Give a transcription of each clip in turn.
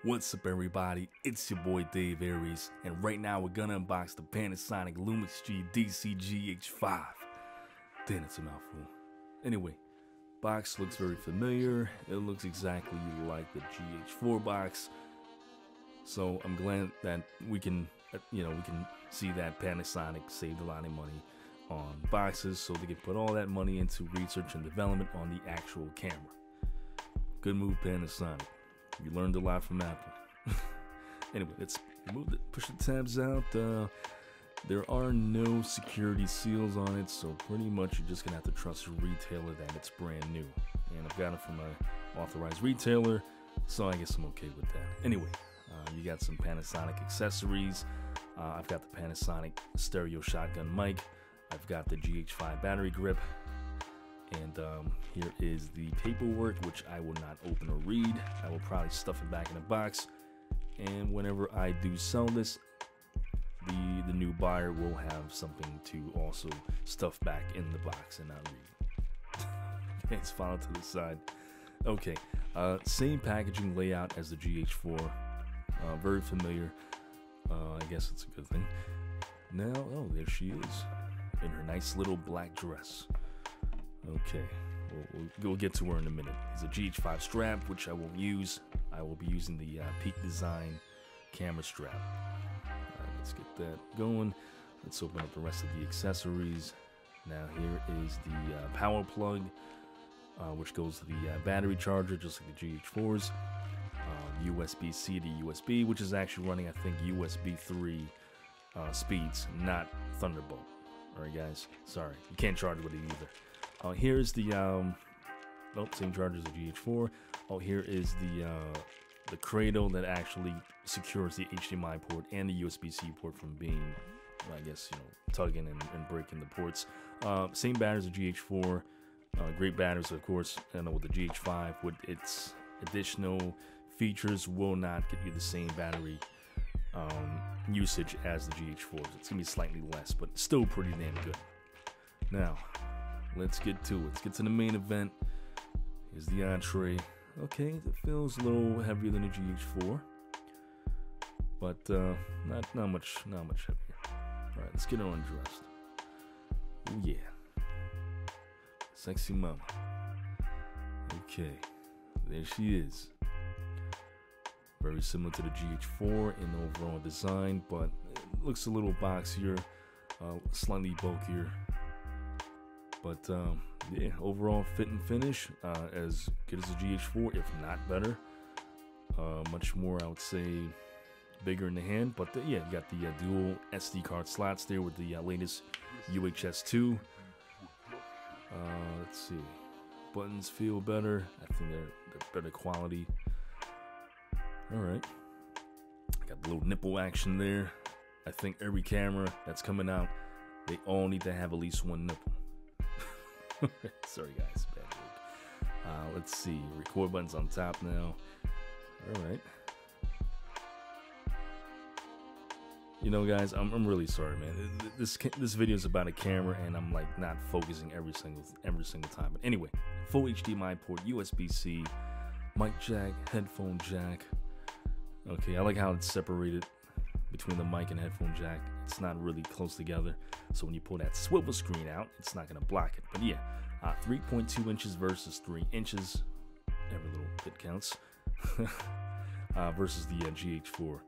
What's up everybody, it's your boy Dave Aries, and right now we're gonna unbox the Panasonic Lumix G DC GH5. Damn, it's a mouthful. Anyway, box looks very familiar. It looks exactly like the GH4 box. So I'm glad that we can see that Panasonic saved a lot of money on boxes so they can put all that money into research and development on the actual camera. Good move, Panasonic. You learned a lot from Apple. Anyway, let's push the tabs out. There are no security seals on it, so pretty much you're just gonna have to trust your retailer that it's brand new. And I've got it from an authorized retailer, so I guess I'm okay with that. Anyway, you got some Panasonic accessories. I've got the Panasonic stereo shotgun mic. I've got the GH5 battery grip. And here is the paperwork, which I will not open or read. I will probably stuff it back in a box. And whenever I do sell this, the new buyer will have something to also stuff back in the box and not read. Okay, it's filed to the side. Okay, same packaging layout as the GH4. Very familiar. I guess it's a good thing. Now, oh, there she is in her nice little black dress. Okay, we'll get to her in a minute. It's a GH5 strap, which I won't use. I will be using the Peak Design camera strap. Alright, let's get that going. Let's open up the rest of the accessories. Now here is the power plug, which goes to the battery charger, just like the GH4's. USB-C to USB, which is actually running, I think, USB 3 speeds, not Thunderbolt. Alright guys, sorry, you can't charge with it either. Here's the same charger as the GH4. Oh, here is the cradle that actually secures the HDMI port and the USB-C port from being, I guess, tugging and breaking the ports. Same batteries as the GH4. Great batteries, of course. And with the GH5, with its additional features, will not get you the same battery usage as the GH4. It's gonna be slightly less, but still pretty damn good. Now, let's get to it. Let's get to the main event. Here's the entree. Okay, it feels a little heavier than the GH4, but not much heavier. All right, let's get her undressed. Oh yeah, sexy mama. Okay, there she is. Very similar to the GH4 in overall design, but it looks a little boxier, slightly bulkier. But yeah, overall fit and finish as good as the GH4, if not better. Much more, I would say, bigger in the hand. But yeah, you got the dual SD card slots there with the latest UHS 2. Let's see, buttons feel better. I think they're better quality. All right, got the little nipple action there. I think every camera that's coming out, they all need to have at least one nipple. Sorry guys, bad joke. Let's see, record button's on top now. Alright. Guys, I'm really sorry, man. This video is about a camera and I'm like not focusing every single time. But anyway, full HDMI port, USB-C, mic jack, headphone jack. Okay, I like how it's separated between the mic and headphone jack. It's not really close together, so when you pull that swivel screen out, it's not going to block it. But yeah, 3.2 inches versus 3 inches, every little bit counts, versus the GH4.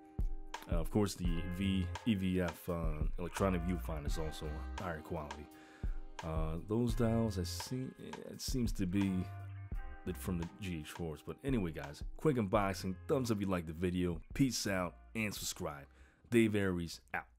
Of course, the EVF electronic viewfinder is also higher quality. Those dials, it seems to be from the GH4s. But anyway guys, quick unboxing. Thumbs up if you liked the video. Peace out and subscribe. Dave Aries out.